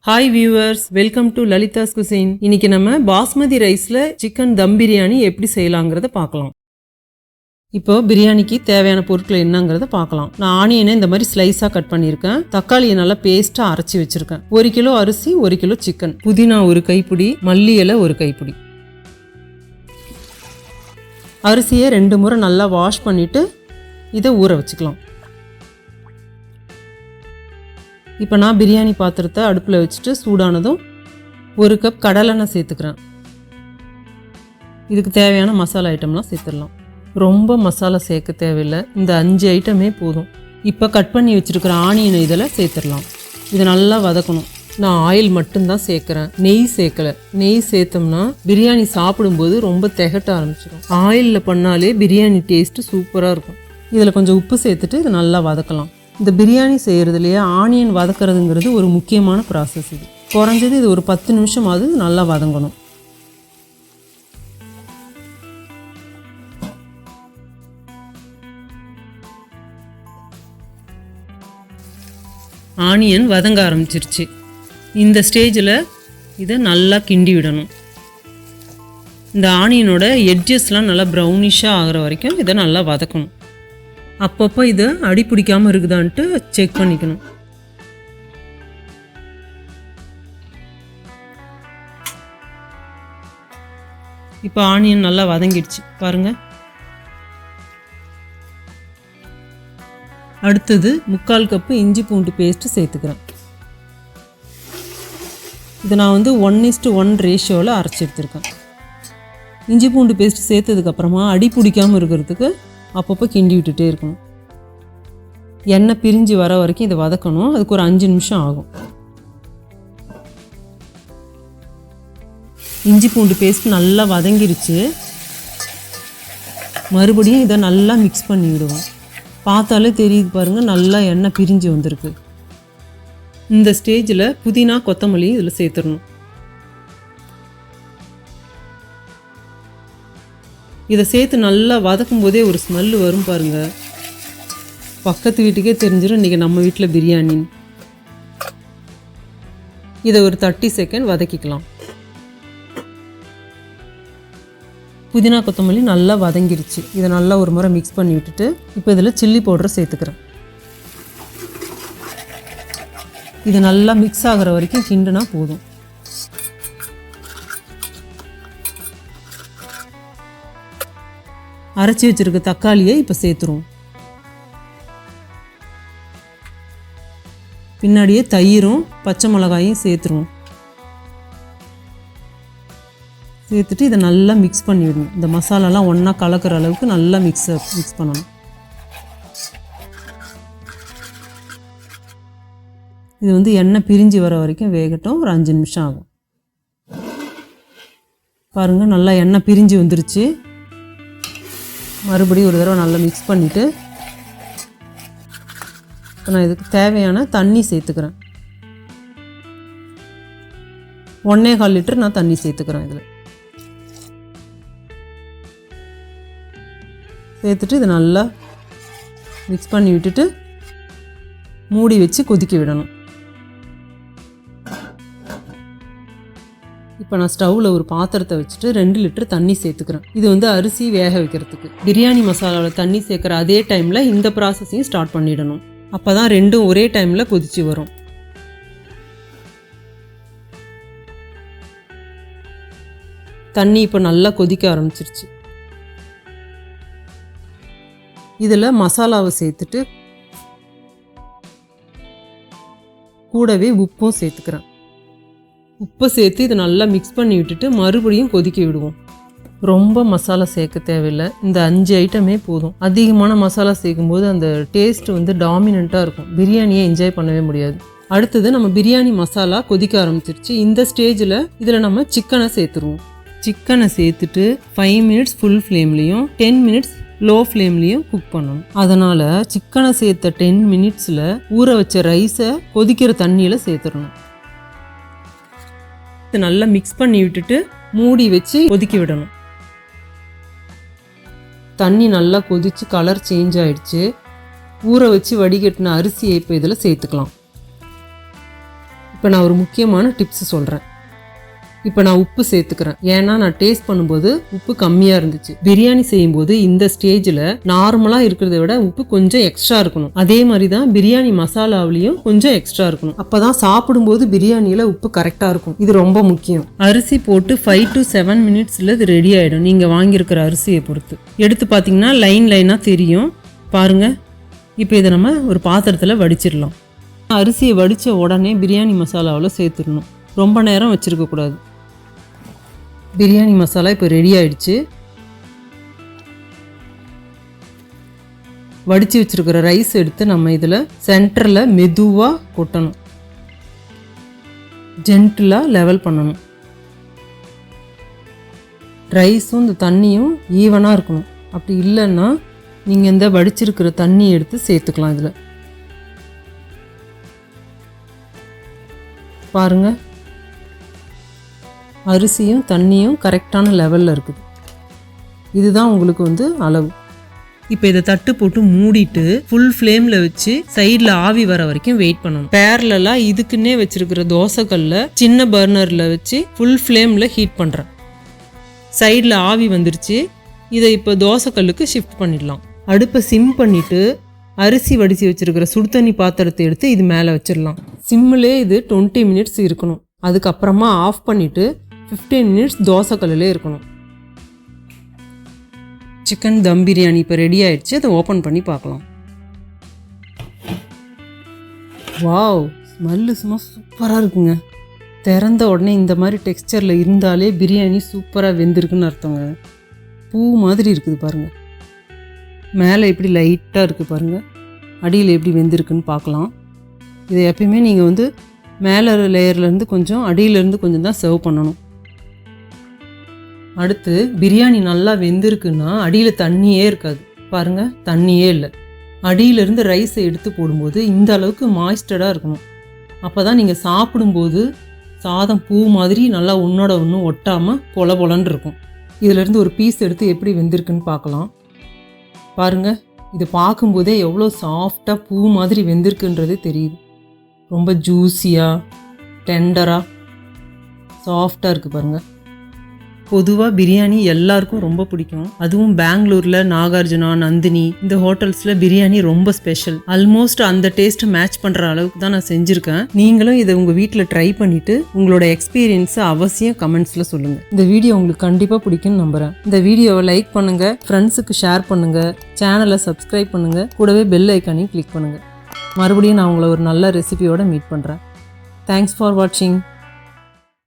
Hi viewers, welcome to Lalitha's cuisine. இன்னைக்கு நம்ம basmati ரைஸ்ல chicken தம் பிரியாணி எப்படி செய்யலாங்கிறத பார்க்கலாம். இப்போ பிரியாணிக்கு தேவையான பொருட்கள் என்னங்கிறத பார்க்கலாம். நான் ஆனியனை இந்த மாதிரி ஸ்லைஸாக கட் பண்ணியிருக்கேன். தக்காளியை நல்லா பேஸ்ட்டாக அரைச்சி வச்சிருக்கேன். 1 கிலோ அரிசி, 1 கிலோ சிக்கன், புதினா 1 கைப்பிடி, மல்லி இலை 1 கைப்பிடி. அரிசியை 2 முறை நல்லா வாஷ் பண்ணிவிட்டு இதை ஊற வச்சுக்கலாம். இப்போ நான் பிரியாணி பாத்திரத்தை அடுப்பில் வச்சுட்டு சூடானதும் 1 கப் கடலெண்ணெய் சேர்த்துக்கிறேன். இதுக்கு தேவையான மசாலா ஐட்டம்லாம் சேர்த்துடலாம். ரொம்ப மசாலா சேர்க்க தேவையில்லை, இந்த 5 ஐட்டமே போதும். இப்போ கட் பண்ணி வச்சுருக்கிற ஆனியனை இதில் சேர்த்துடலாம். இதை நல்லா வதக்கணும். நான் ஆயில் மட்டும்தான் சேர்க்குறேன், நெய் சேர்க்கலை. நெய் சேர்த்தோம்னா பிரியாணி சாப்பிடும்போது ரொம்ப திகட்ட ஆரம்பிச்சிடும். ஆயிலில் பண்ணாலே பிரியாணி டேஸ்ட்டு சூப்பராக இருக்கும். இதில் கொஞ்சம் உப்பு சேர்த்துட்டு இதை நல்லா வதக்கலாம். இந்த பிரியாணி செய்கிறதுலையே ஆனியன் வதக்கிறதுங்கிறது ஒரு முக்கியமான ப்ராசஸ். இது குறைஞ்சது இது ஒரு 10 நிமிஷமாவது நல்லா வதங்கணும். ஆனியன் வதங்க ஆரம்பிச்சிருச்சு. இந்த ஸ்டேஜில் இதை நல்லா கிண்டி விடணும். இந்த ஆனியனோட எட்ஜஸ்லாம் நல்லா ப்ரௌனிஷாக ஆகிற வரைக்கும் இதை நல்லா வதக்கணும். அப்பப்போ இதை அடி பிடிக்காமல் இருக்குதான்ட்டு செக் பண்ணிக்கணும். இப்போ ஆனியன் நல்லா வதங்கிடுச்சு பாருங்கள். அடுத்தது 3/4 கப்பு இஞ்சி பூண்டு பேஸ்ட்டு சேர்த்துக்கிறேன். இதை நான் 1:1 ரேஷியோவில் அரைச்சி எடுத்துருக்கேன். இஞ்சி பூண்டு பேஸ்ட்டு சேர்த்ததுக்கப்புறமா அடி பிடிக்காமல் இருக்கிறதுக்கு அப்பப்போ கிண்டி விட்டுட்டே இருக்கணும். எண்ணெய் பிரிஞ்சு வர வரைக்கும் இதை வதக்கணும். அதுக்கு ஒரு 5 நிமிஷம் ஆகும். இஞ்சி பூண்டு பேஸ்ட் நல்லா வதங்கிருச்சு. மறுபடியும் இதை நல்லா மிக்ஸ் பண்ணி விடுவோம். பார்த்தாலே தெரியுது பாருங்கள், நல்லா எண்ணெய் பிரிஞ்சு வந்திருக்கு. இந்த ஸ்டேஜில் புதினா கொத்தமல்லி இதில் சேர்த்துடணும். இதை சேர்த்து நல்லா வதக்கும் போதே ஒரு ஸ்மெல்லு வரும் பாருங்கள். பக்கத்து வீட்டுக்கே தெரிஞ்சிடும் இன்றைக்கி நம்ம வீட்டில் பிரியாணி. இதை ஒரு 30 செகண்ட் வதக்கிக்கலாம். புதினா கொத்தமல்லி நல்லா வதங்கிருச்சு. இதை நல்லா ஒரு முறை மிக்ஸ் பண்ணி விட்டுட்டு இப்போ இதில் சில்லி பவுடரை சேர்த்துக்கிறேன். இது நல்லா மிக்ஸ் ஆகிற வரைக்கும் கிண்டுனா போதும். அரைச்சி வச்சிருக்க தக்காளியை இப்போ சேர்த்துருவோம். பின்னாடியே தயிரும் பச்சை மிளகாயும் சேர்த்துருவோம். சேர்த்துட்டு இதை நல்லா மிக்ஸ் பண்ணி விடணும். இந்த மசாலாலாம் ஒன்றா கலக்கிற அளவுக்கு நல்லா மிக்ஸ் பண்ணணும். இது எண்ணெய் பிரிஞ்சு வர வரைக்கும் வேகட்டும். ஒரு 5 நிமிஷம் ஆகும். பாருங்கள், நல்லா எண்ணெய் பிரிஞ்சு வந்துருச்சு. மறுபடியும் ஒரு தடவை நல்லா மிக்ஸ் பண்ணிவிட்டு நான் இதுக்கு தேவையான தண்ணி சேர்த்துக்கிறேன். 1.25 லிட்டர் நான் தண்ணி சேர்த்துக்கிறேன். இதில் சேர்த்துட்டு இதை நல்லா மிக்ஸ் பண்ணி விட்டுட்டு மூடி வச்சு கொதிக்க விடணும். இப்போ நான் ஸ்டவ்வில் ஒரு பாத்திரத்தை வச்சுட்டு 2 லிட்டர் தண்ணி சேர்த்துக்கிறேன். இது அரிசி வேக வைக்கிறதுக்கு. பிரியாணி மசாலாவில் தண்ணி சேர்க்குற அதே டைமில் இந்த ப்ராசஸையும் ஸ்டார்ட் பண்ணிடணும். அப்போ தான் ரெண்டும் ஒரே டைமில் கொதிச்சு வரும். தண்ணி இப்போ நல்லா கொதிக்க ஆரம்பிச்சிருச்சு. இதில் மசாலாவை சேர்த்துட்டு கூடவே உப்பும் சேர்த்துக்கிறேன். உப்பை சேர்த்து இதை நல்லா மிக்ஸ் பண்ணி விட்டுட்டு மறுபடியும் கொதிக்க விடுவோம். ரொம்ப மசாலா சேர்க்க தேவையில்லை, இந்த 5 ஐட்டமே போதும். அதிகமான மசாலா சேர்க்கும்போது அந்த டேஸ்ட்டு டாமினண்ட்டாக இருக்கும். பிரியாணியை என்ஜாய் பண்ணவே முடியாது. அடுத்தது நம்ம பிரியாணி மசாலா கொதிக்க ஆரம்பிச்சிருச்சு. இந்த ஸ்டேஜில் இதில் நம்ம சிக்கனை சேர்த்துருவோம். சிக்கனை சேர்த்துட்டு 5 மினிட்ஸ் ஃபுல் ஃப்ளேம்லேயும் 10 மினிட்ஸ் லோ ஃப்ளேம்லேயும் குக் பண்ணணும். அதனால் சிக்கனை சேர்த்த 10 மினிட்ஸில் ஊற வச்ச ரைஸை கொதிக்கிற தண்ணியில் சேர்த்துடணும். நல்லா மிக்ஸ் பண்ணி விட்டுட்டு மூடி வச்சு கொதிக்க விடணும். தண்ணி நல்லா கொதித்து கலர் சேஞ்ச் ஆகிடுச்சு. ஊற வச்சு வடிகட்டின அரிசியை இப்போ இதில் சேர்த்துக்கலாம். இப்போ நான் ஒரு முக்கியமான டிப்ஸ் சொல்கிறேன். இப்போ நான் உப்பு சேர்த்துக்கிறேன். ஏன்னா நான் டேஸ்ட் பண்ணும்போது உப்பு கம்மியாக இருந்துச்சு. பிரியாணி செய்யும்போது இந்த ஸ்டேஜில் நார்மலாக இருக்கிறத விட உப்பு கொஞ்சம் எக்ஸ்ட்ரா இருக்கணும். அதே மாதிரி தான் பிரியாணி மசாலாவிலையும் கொஞ்சம் எக்ஸ்ட்ரா இருக்கணும். அப்போ தான் சாப்பிடும்போது பிரியாணியில் உப்பு கரெக்டாக இருக்கும். இது ரொம்ப முக்கியம். அரிசி போட்டு 5 to 7 மினிட்ஸில் இது ரெடி ஆகிடும். நீங்கள் வாங்கியிருக்கிற அரிசியை பொறுத்து எடுத்து பார்த்தீங்கன்னா லைனாக தெரியும் பாருங்கள். இப்போ இதை நம்ம ஒரு பாத்திரத்தில் வடிச்சிடலாம். அரிசியை வடித்த உடனே பிரியாணி மசாலாவில் சேர்த்துடணும். ரொம்ப நேரம் வச்சுருக்கக்கூடாது. பிரியாணி மசாலா இப்போ ரெடி ஆயிடுச்சு. வடித்து வச்சுருக்கிற ரைஸ் எடுத்து நம்ம இதில் சென்டரில் மெதுவாக கொட்டணும். ஜென்டிலாக லெவல் பண்ணணும். ரைஸும் இந்த தண்ணியும் ஈவனாக இருக்கணும். அப்படி இல்லைன்னா நீங்கள் இந்த வடிச்சிருக்கிற தண்ணி எடுத்து சேர்த்துக்கலாம். இதில் பாருங்கள், அரிசியும் தண்ணியும் கரெக்டான லெவலில் இருக்குது. இதுதான் உங்களுக்கு அளவு. இப்போ இதை தட்டு போட்டு மூடிட்டு ஃபுல் ஃப்ளேமில் வச்சு சைடில் ஆவி வர வரைக்கும் வெயிட் பண்ணணும். பேரலாக இதுக்குன்னே வச்சுருக்கிற தோசைக்கல்ல சின்ன பர்னரில் வச்சு ஃபுல் ஃப்ளேமில் ஹீட் பண்ணுறேன். சைடில் ஆவி வந்துருச்சு. இதை இப்போ தோசைக்கல்லுக்கு ஷிஃப்ட் பண்ணிடலாம். அடுப்பை சிம் பண்ணிவிட்டு அரிசி வடித்து வச்சுருக்கிற சுடு தண்ணி பாத்திரத்தை எடுத்து இது மேலே வச்சிடலாம். சிம்மிலே இது 20 மினிட்ஸ் இருக்கணும். அதுக்கப்புறமா ஆஃப் பண்ணிவிட்டு 15 மினிட்ஸ் தோசைக்கல்லிலே இருக்கணும். சிக்கன் தம் பிரியாணி இப்போ ரெடி ஆயிடுச்சு. அதை ஓப்பன் பண்ணி பார்க்கலாம். வாவ், ஸ்மெல்லு சும்மா சூப்பராக இருக்குங்க. திறந்த உடனே இந்த மாதிரி டெக்ஸ்சரில் இருந்தாலே பிரியாணி சூப்பராக வெந்திருக்குன்னு அர்த்தங்க. பூ மாதிரி இருக்குது பாருங்கள். மேலே எப்படி லைட்டாக இருக்குது பாருங்கள். அடியில் எப்படி வெந்திருக்குன்னு பார்க்கலாம். இதை எப்பயுமே நீங்கள் மேலே லேயர்லேருந்து கொஞ்சம் அடியிலேருந்து கொஞ்சம் தான் சர்வ் பண்ணணும். அடுத்து பிரியாணி நல்லா வெந்திருக்குன்னா அடியில் தண்ணியே இருக்காது பாருங்கள். தண்ணியே இல்லை. அடியிலேருந்து ரைஸை எடுத்து போடும்போது இந்த அளவுக்கு மாய்ஸ்டடாக இருக்கணும். அப்போ தான் நீங்கள் சாப்பிடும்போது சாதம் பூ மாதிரி நல்லா ஒன்றோட ஒன்று ஒட்டாமல் பொல பொலன்னு இருக்கும். இதிலேருந்து ஒரு பீஸ் எடுத்து எப்படி வெந்திருக்குன்னு பார்க்கலாம். பாருங்கள், இது பார்க்கும்போதே எவ்வளோ சாஃப்டாக பூ மாதிரி வெந்திருக்குன்றதே தெரியுது. ரொம்ப ஜூஸியாக டெண்டராக சாஃப்டாக இருக்குது பாருங்கள். பொதுவாக பிரியாணி எல்லாருக்கும் ரொம்ப பிடிக்கும். அதுவும் பெங்களூரில் நாகார்ஜுனா, நந்தினி இந்த ஹோட்டல்ஸில் பிரியாணி ரொம்ப ஸ்பெஷல். ஆல்மோஸ்ட் அந்த டேஸ்ட் மேட்ச் பண்ணுற அளவுக்கு தான் நான் செஞ்சுருக்கேன். நீங்களும் இதை உங்கள் வீட்டில் ட்ரை பண்ணிவிட்டு உங்களோட எக்ஸ்பீரியன்ஸை அவசியம் கமெண்ட்ஸில் சொல்லுங்கள். இந்த வீடியோ உங்களுக்கு கண்டிப்பாக பிடிக்கும்னு நம்புகிறேன். இந்த வீடியோவை லைக் பண்ணுங்கள், ஃப்ரெண்ட்ஸுக்கு ஷேர் பண்ணுங்கள், சேனலை சப்ஸ்கிரைப் பண்ணுங்கள், கூடவே பெல் ஐக்கானையும் கிளிக் பண்ணுங்கள். மறுபடியும் நான் உங்களை ஒரு நல்ல ரெசிபியோடு மீட் பண்ணுறேன். தேங்க்ஸ் ஃபார் வாட்சிங்.